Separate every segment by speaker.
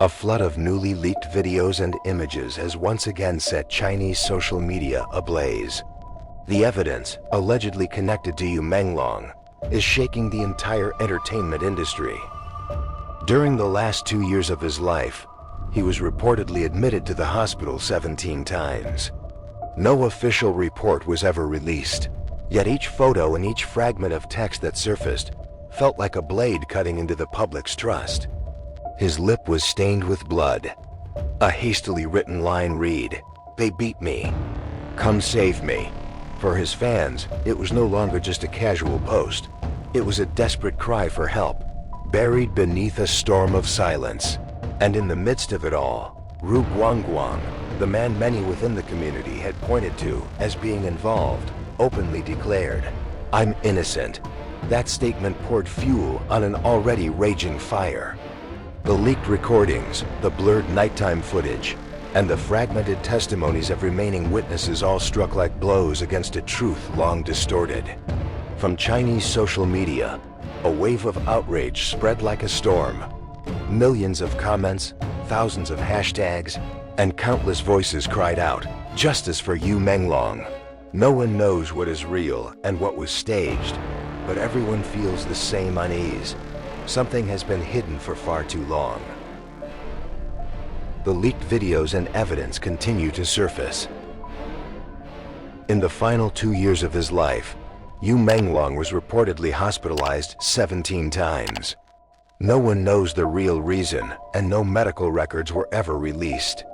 Speaker 1: A flood of newly leaked videos and images has once again set Chinese social media ablaze. The evidence, allegedly connected to Menglong, is shaking the entire entertainment industry. During the last 2 years of his life, he was reportedly admitted to the hospital 17 times. No official report was ever released, yet each photo and each fragment of text that surfaced felt like a blade cutting into the public's trust. His lip was stained with blood. A hastily written line read, "They beat me. Come save me." For his fans, it was no longer just a casual post. It was a desperate cry for help, buried beneath a storm of silence. And in the midst of it all, Guangguang, the man many within the community had pointed to as being involved, openly declared, "I'm innocent." That statement poured fuel on an already raging fire. The leaked recordings, the blurred nighttime footage, and the fragmented testimonies of remaining witnesses all struck like blows against a truth long distorted. From Chinese social media, a wave of outrage spread like a storm. Millions of comments, thousands of hashtags, and countless voices cried out, "Justice for Menglong." No one knows what is real and what was staged, but everyone feels the same unease. Something has been hidden for far too long. The leaked videos and evidence continue to surface. In the final 2 years of his life, Menglong was reportedly hospitalized 17 times. No one knows the real reason, and no medical records were ever released.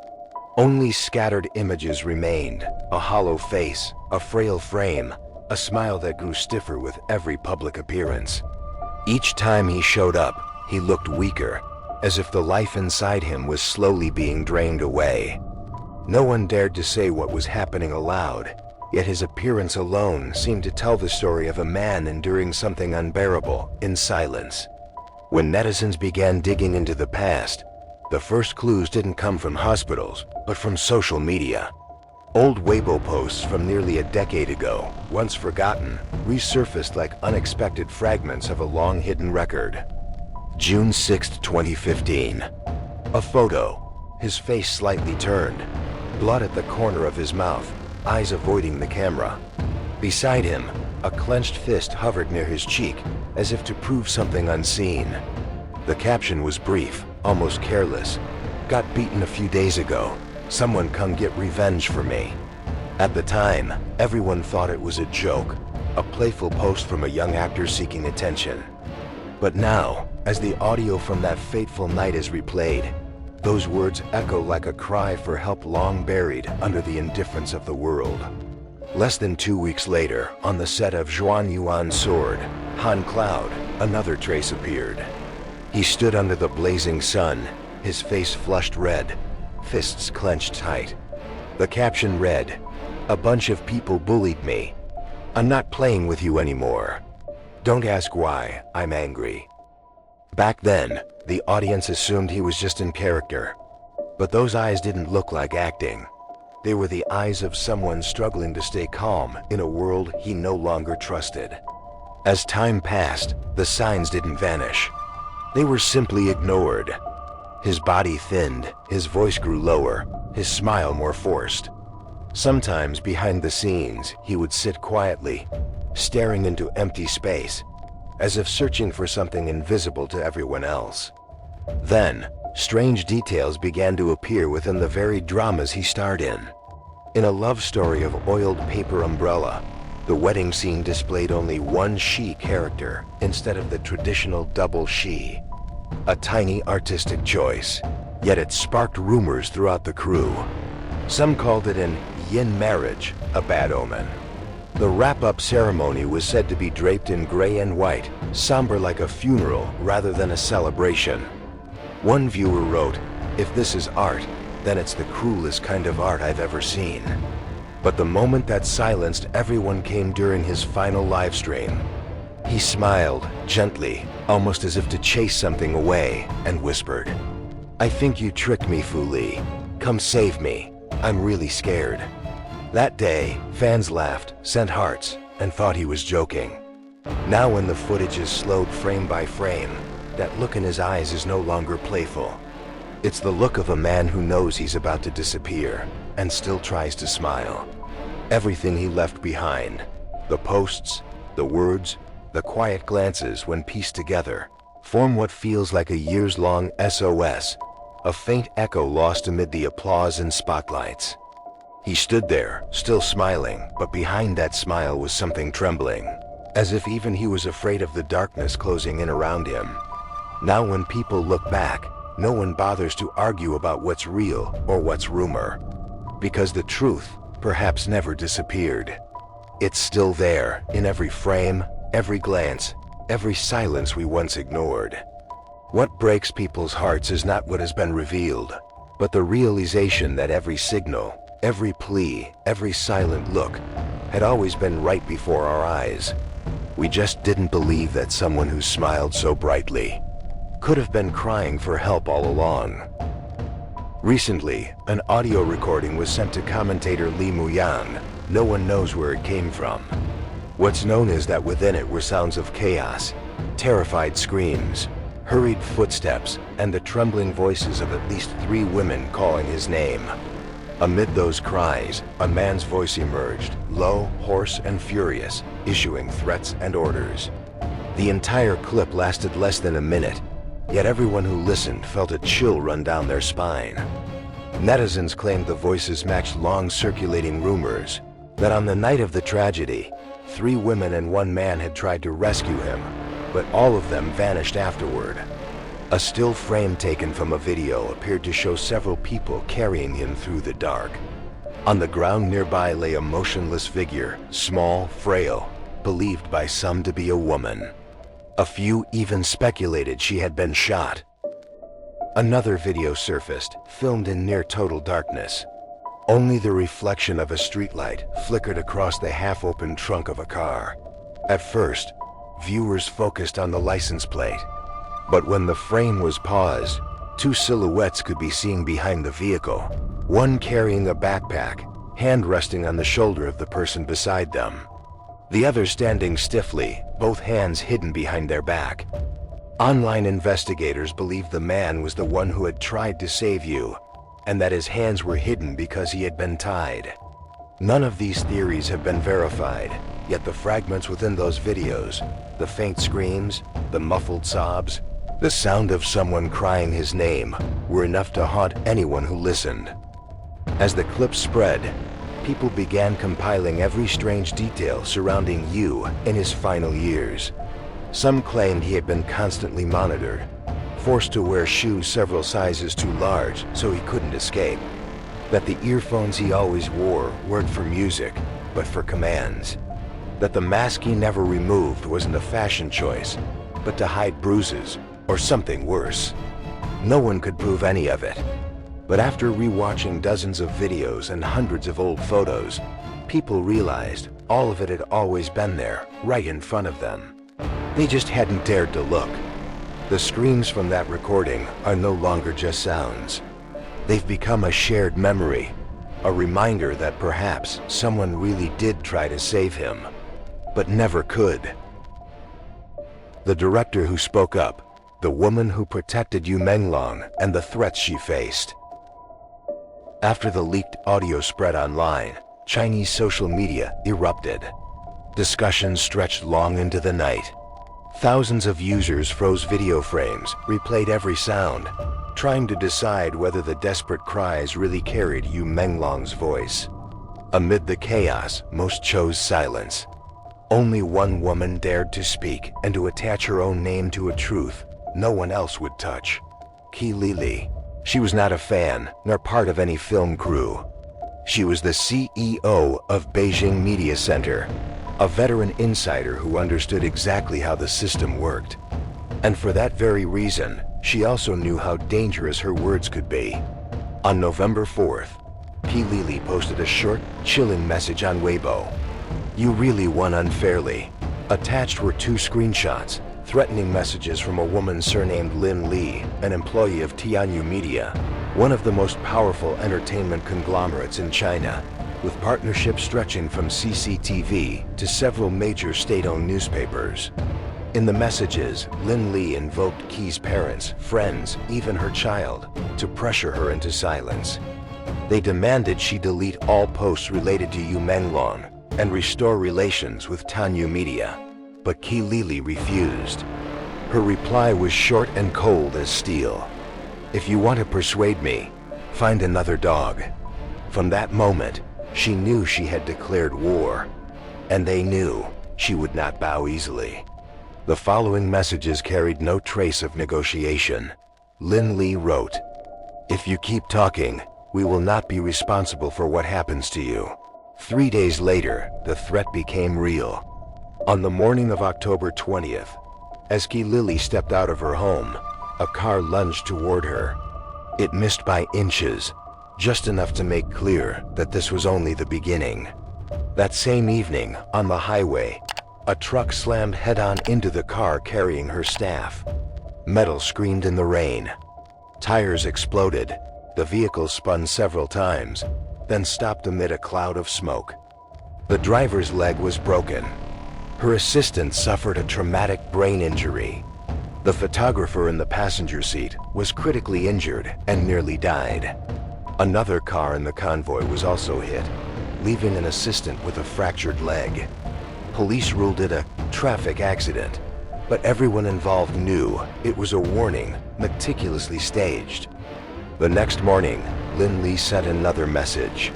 Speaker 1: Only scattered images remained, a hollow face, a frail frame, a smile that grew stiffer with every public appearance. Each time he showed up, he looked weaker, as if the life inside him was slowly being drained away. No one dared to say what was happening aloud, yet his appearance alone seemed to tell the story of a man enduring something unbearable in silence. When netizens began digging into the past, the first clues didn't come from hospitals, but from social media. Old Weibo posts from nearly a decade ago, once forgotten, resurfaced like unexpected fragments of a long-hidden record. June 6, 2015. A photo, his face slightly turned, blood at the corner of his mouth, eyes avoiding the camera. Beside him, a clenched fist hovered near his cheek, as if to prove something unseen. The caption was brief, almost careless. "Got beaten a few days ago. Someone come get revenge for me." At the time, everyone thought it was a joke, a playful post from a young actor seeking attention. But now, as the audio from that fateful night is replayed, those words echo like a cry for help long buried under the indifference of the world. Less than 2 weeks later, on the set of Zhuan Yuan's Sword, Han Cloud, another trace appeared. He stood under the blazing sun, his face flushed red, fists clenched tight. The caption read, "A bunch of people bullied me. I'm not playing with you anymore. Don't ask why, I'm angry." Back then, the audience assumed he was just in character. But those eyes didn't look like acting. They were the eyes of someone struggling to stay calm in a world he no longer trusted. As time passed, the signs didn't vanish. They were simply ignored. His body thinned, his voice grew lower, his smile more forced. Sometimes behind the scenes, he would sit quietly, staring into empty space, as if searching for something invisible to everyone else. Then, strange details began to appear within the very dramas he starred in. In a love story of oiled paper umbrella, the wedding scene displayed only one she character instead of the traditional double she. A tiny artistic choice, yet it sparked rumors throughout the crew. Some called it an yin marriage, a bad omen. The wrap-up ceremony was said to be draped in gray and white, somber like a funeral rather than a celebration. One viewer wrote, "If this is art, then it's the cruelest kind of art I've ever seen." But the moment that silenced everyone came during his final live stream. He smiled, gently, almost as if to chase something away, and whispered, "I think you tricked me, Fu Li. Come save me. I'm really scared." That day, fans laughed, sent hearts, and thought he was joking. Now when the footage is slowed frame by frame, that look in his eyes is no longer playful. It's the look of a man who knows he's about to disappear and still tries to smile. Everything he left behind, the posts, the words, the quiet glances when pieced together, form what feels like a years-long SOS, a faint echo lost amid the applause and spotlights. He stood there, still smiling, but behind that smile was something trembling, as if even he was afraid of the darkness closing in around him. Now when people look back, no one bothers to argue about what's real or what's rumor, because the truth perhaps never disappeared. It's still there, in every frame, every glance, every silence we once ignored. What breaks people's hearts is not what has been revealed, but the realization that every signal, every plea, every silent look had always been right before our eyes. We just didn't believe that someone who smiled so brightly could have been crying for help all along. Recently, an audio recording was sent to commentator Li Muyan. No one knows where it came from. What's known is that within it were sounds of chaos, terrified screams, hurried footsteps, and the trembling voices of at least 3 women calling his name. Amid those cries, a man's voice emerged, low, hoarse, and furious, issuing threats and orders. The entire clip lasted less than a minute, yet everyone who listened felt a chill run down their spine. Netizens claimed the voices matched long-circulating rumors that on the night of the tragedy, 3 women and 1 man had tried to rescue him, but all of them vanished afterward. A still frame taken from a video appeared to show several people carrying him through the dark. On the ground nearby lay a motionless figure, small, frail, believed by some to be a woman. A few even speculated she had been shot. Another video surfaced, filmed in near total darkness. Only the reflection of a streetlight flickered across the half-open trunk of a car. At first, viewers focused on the license plate. But when the frame was paused, 2 silhouettes could be seen behind the vehicle, one carrying a backpack, hand resting on the shoulder of the person beside them. The other standing stiffly, both hands hidden behind their back. Online investigators believed the man was the one who had tried to save you, and that his hands were hidden because he had been tied. None of these theories have been verified, yet the fragments within those videos, the faint screams, the muffled sobs, the sound of someone crying his name, were enough to haunt anyone who listened. As the clip spread, people began compiling every strange detail surrounding Yu in his final years. Some claimed he had been constantly monitored, forced to wear shoes several sizes too large so he couldn't escape, that the earphones he always wore weren't for music, but for commands, that the mask he never removed wasn't a fashion choice, but to hide bruises, or something worse. No one could prove any of it. But after rewatching dozens of videos and hundreds of old photos, people realized all of it had always been there, right in front of them. They just hadn't dared to look. The screams from that recording are no longer just sounds. They've become a shared memory, a reminder that perhaps someone really did try to save him, but never could. The director who spoke up, the woman who protected Yu Menglong, and the threats she faced. After the leaked audio spread online, Chinese social media erupted. Discussions stretched long into the night. Thousands of users froze video frames, replayed every sound, trying to decide whether the desperate cries really carried Yu Menglong's voice. Amid the chaos, most chose silence. Only one woman dared to speak and to attach her own name to a truth no one else would touch. Lili. She was not a fan, nor part of any film crew. She was the CEO of Beijing Media Center, a veteran insider who understood exactly how the system worked. And for that very reason, she also knew how dangerous her words could be. On November 4th, Lili posted a short, chilling message on Weibo. "You really won unfairly." Attached were 2 screenshots, threatening messages from a woman surnamed Lin Li, an employee of Tianyu Media, one of the most powerful entertainment conglomerates in China, with partnerships stretching from CCTV to several major state-owned newspapers. In the messages, Lin Li invoked Qi's parents, friends, even her child, to pressure her into silence. They demanded she delete all posts related to Menglong and restore relations with Tanyu Media, but Qi Lili refused. Her reply was short and cold as steel. "If you want to persuade me, find another dog." From that moment, she knew she had declared war, and they knew she would not bow easily. The following messages carried no trace of negotiation. Lin Li wrote, "If you keep talking, we will not be responsible for what happens to you." 3 days later, the threat became real. On the morning of October 20th, as Qi Lili stepped out of her home, a car lunged toward her. It missed by inches, just enough to make clear that this was only the beginning. That same evening, on the highway, a truck slammed head-on into the car carrying her staff. Metal screamed in the rain. Tires exploded. The vehicle spun several times, then stopped amid a cloud of smoke. The driver's leg was broken. Her assistant suffered a traumatic brain injury. The photographer in the passenger seat was critically injured and nearly died. Another car in the convoy was also hit, leaving an assistant with a fractured leg. Police ruled it a traffic accident, but everyone involved knew it was a warning meticulously staged. The next morning, Lin Li sent another message.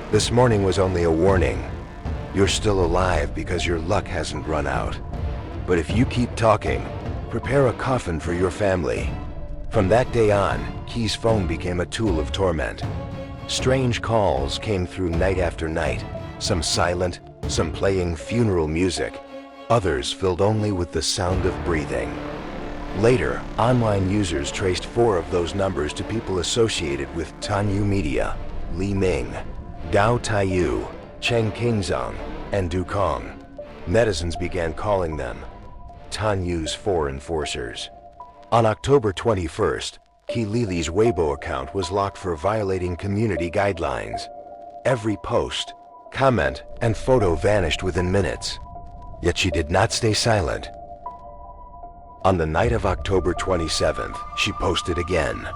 Speaker 1: "This morning was only a warning. You're still alive because your luck hasn't run out. But if you keep talking, prepare a coffin for your family." From that day on, Qi's phone became a tool of torment. Strange calls came through night after night, some silent, some playing funeral music, others filled only with the sound of breathing. Later, online users traced 4 of those numbers to people associated with Tanyu Media, Li Ming, Dao Taiyu, Cheng Qingzong, and Du Kong. Netizens began calling them Tanyu's 4 enforcers. On October 21st, Qi Lili's Weibo account was locked for violating community guidelines. Every post, comment, and photo vanished within minutes. Yet she did not stay silent. On the night of October 27th, she posted again.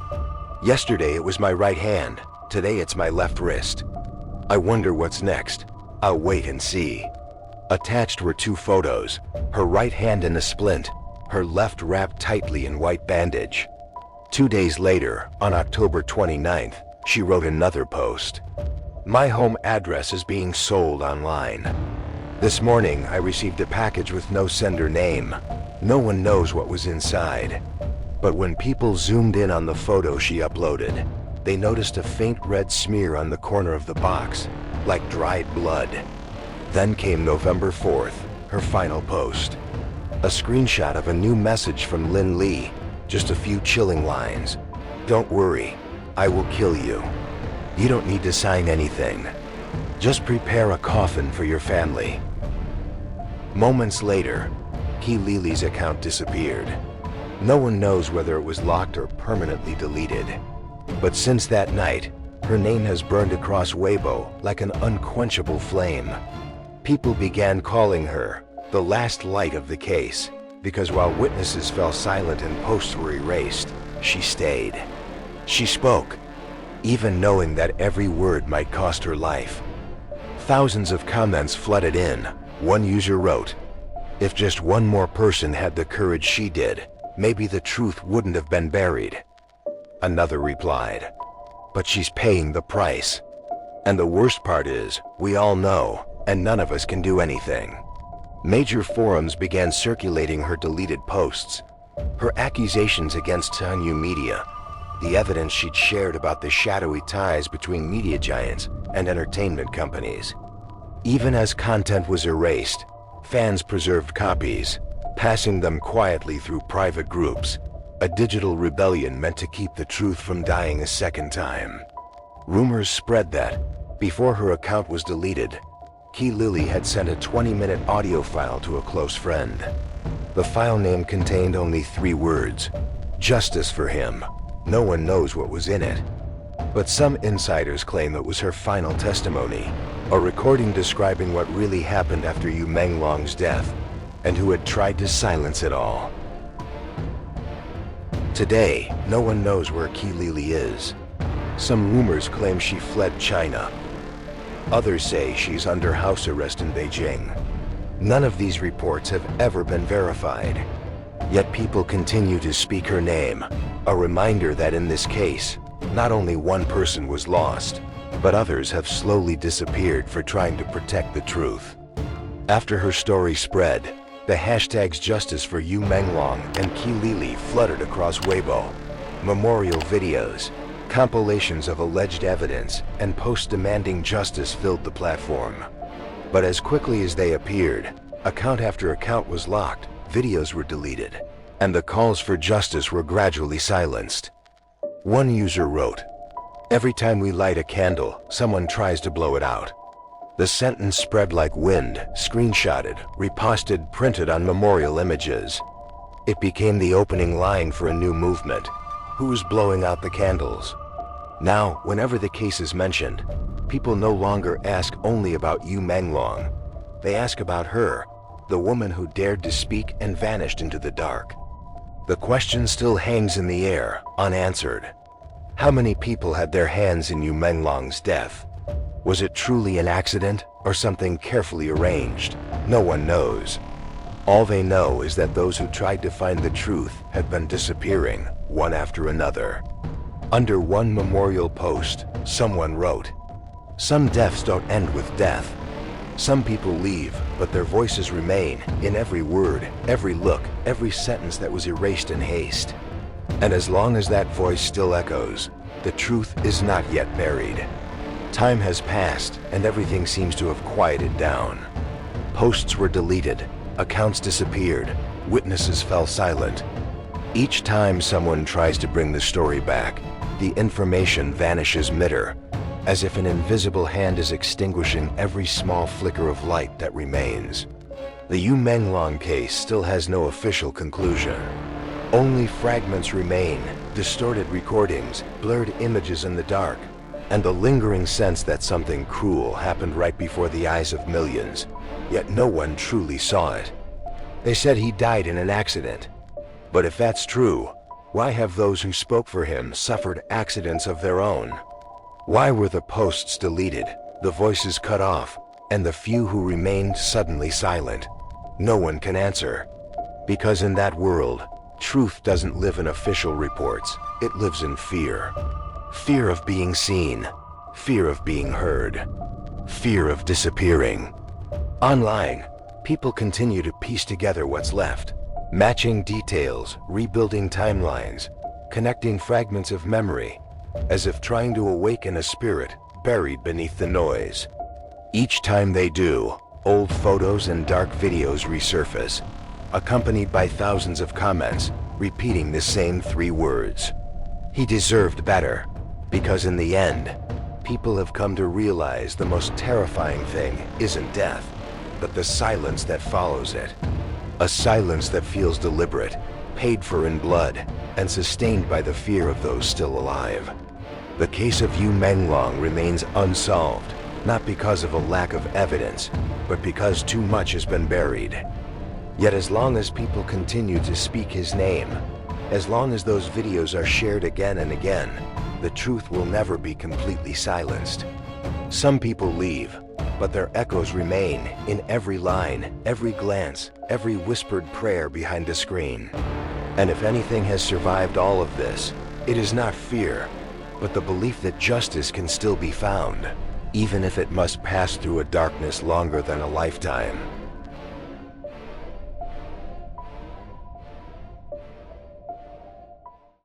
Speaker 1: "Yesterday it was my right hand, today it's my left wrist. I wonder what's next. I'll wait and see." Attached were 2 photos, her right hand in a splint, her left wrapped tightly in white bandage. 2 days later, on October 29th, she wrote another post. "My home address is being sold online. This morning I received a package with no sender name. No one knows what was inside." But when people zoomed in on the photo she uploaded, they noticed a faint red smear on the corner of the box, like dried blood. Then came November 4th, her final post. A screenshot of a new message from Lin Li, just a few chilling lines. "Don't worry, I will kill you. You don't need to sign anything. Just prepare a coffin for your family." Moments later, Qi Lili's account disappeared. No one knows whether it was locked or permanently deleted. But since that night, her name has burned across Weibo like an unquenchable flame. People began calling her the last light of the case, because while witnesses fell silent and posts were erased, she stayed. She spoke, even knowing that every word might cost her life. Thousands of comments flooded in. One user wrote, "If just one more person had the courage she did, maybe the truth wouldn't have been buried." Another replied, "But she's paying the price. And the worst part is, we all know, and none of us can do anything." Major forums began circulating her deleted posts, her accusations against Tanyu Media, the evidence she'd shared about the shadowy ties between media giants and entertainment companies. Even as content was erased, fans preserved copies, passing them quietly through private groups, a digital rebellion meant to keep the truth from dying a second time. Rumors spread that, before her account was deleted, Qi Lili had sent a 20-minute audio file to a close friend. The file name contained only 3 words, "Justice for him." No one knows what was in it. But some insiders claim it was her final testimony, a recording describing what really happened after Menglong's death, and who had tried to silence it all. Today, no one knows where Qilili is. Some rumors claim she fled China. Others say she's under house arrest in Beijing. None of these reports have ever been verified. Yet people continue to speak her name, a reminder that in this case, not only one person was lost, but others have slowly disappeared for trying to protect the truth. After her story spread, the hashtags Justice for Yu Menglong and Qilili fluttered across Weibo. Memorial videos, compilations of alleged evidence, and posts demanding justice filled the platform. But as quickly as they appeared, account after account was locked, videos were deleted, and the calls for justice were gradually silenced. One user wrote, "Every time we light a candle, someone tries to blow it out." The sentence spread like wind, screenshotted, reposted, printed on memorial images. It became the opening line for a new movement. Who's blowing out the candles? Now, whenever the case is mentioned, people no longer ask only about Yu Menglong. They ask about her, the woman who dared to speak and vanished into the dark. The question still hangs in the air, unanswered. How many people had their hands in Yu Menglong's death? Was it truly an accident or something carefully arranged? No one knows. All they know is that those who tried to find the truth have been disappearing, one after another. Under one memorial post, someone wrote, "Some deaths don't end with death. Some people leave, but their voices remain in every word, every look, every sentence that was erased in haste. And as long as that voice still echoes, the truth is not yet buried." Time has passed, and everything seems to have quieted down. Posts were deleted, accounts disappeared, witnesses fell silent. Each time someone tries to bring the story back, the information vanishes midder, as if an invisible hand is extinguishing every small flicker of light that remains. The Yu Menglong case still has no official conclusion. Only fragments remain, distorted recordings, blurred images in the dark, and the lingering sense that something cruel happened right before the eyes of millions, yet no one truly saw it. They said he died in an accident. But if that's true, why have those who spoke for him suffered accidents of their own? Why were the posts deleted, the voices cut off, and the few who remained suddenly silent? No one can answer. Because in that world, truth doesn't live in official reports, it lives in fear. Fear of being seen, fear of being heard, fear of disappearing. Online, people continue to piece together what's left, matching details, rebuilding timelines, connecting fragments of memory, as if trying to awaken a spirit buried beneath the noise. Each time they do, old photos and dark videos resurface, accompanied by thousands of comments repeating the same three words. He deserved better. Because in the end, people have come to realize the most terrifying thing isn't death, but the silence that follows it. A silence that feels deliberate, paid for in blood, and sustained by the fear of those still alive. The case of Yu Menglong remains unsolved, not because of a lack of evidence, but because too much has been buried. Yet as long as people continue to speak his name, as long as those videos are shared again and again, the truth will never be completely silenced. Some people leave, but their echoes remain in every line, every glance, every whispered prayer behind the screen. And if anything has survived all of this, it is not fear, but the belief that justice can still be found, even if it must pass through a darkness longer than a lifetime.